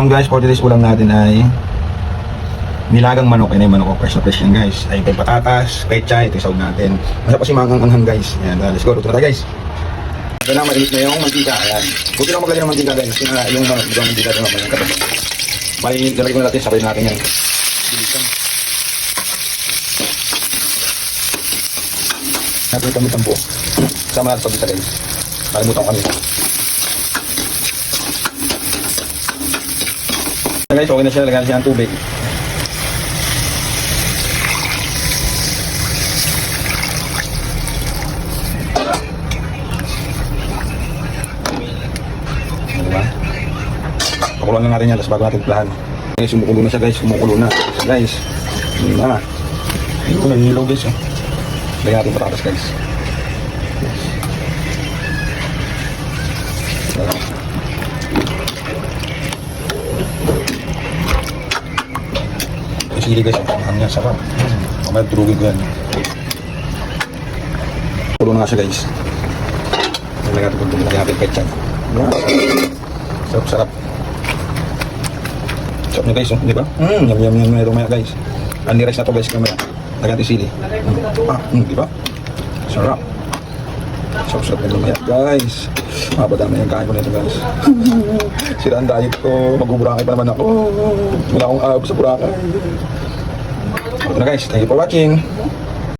Guys, for today's ulam natin ay nilagang manok. Yan ay manok ko, fresh na fresh yan guys. Ay ito patatas, pecha, ito isaw natin. Masarap kasi mangang-anghang guys. Ayan, let's go, luto na tayo guys. Ito na, mainit na yung mantika. Ayan, buti lang maglagay ng mantika guys. Kasi na yung manok, yung mantika ito naman yung katas. May lalagay ko na natin, sabay natin yan. Bilisan. Natin kami tampo. Sama natin pag-isa guys. Kalimutan kami. Guys, okay na siya, lagyan siya ng tubig. Diba? Pakuloan lang natin yan, tapos bago natin plahan. Guys, kumukulo na siya guys, kumukulo na. So, guys, yun na. Ito na nilaw guys. Lagyan natin patatas guys. Sili guys, ang yan sarap. Mamaya durugin ko yan. Pulo na nga siya guys. Lagyan natin ketchup. Sarap sarap. Sarap niya guys, di ba? Yum yum yum meron maya guys. Ani rice na to guys kamaya. Lagyan natin sili. Di ba? Sarap. Sarap sarap meron maya guys. Madami yung kain ko nito guys. Sira ang diet ko. Mag-Boracay pa naman ako. Wala akong abs sa Boracay. Ito na guys, thank you for watching.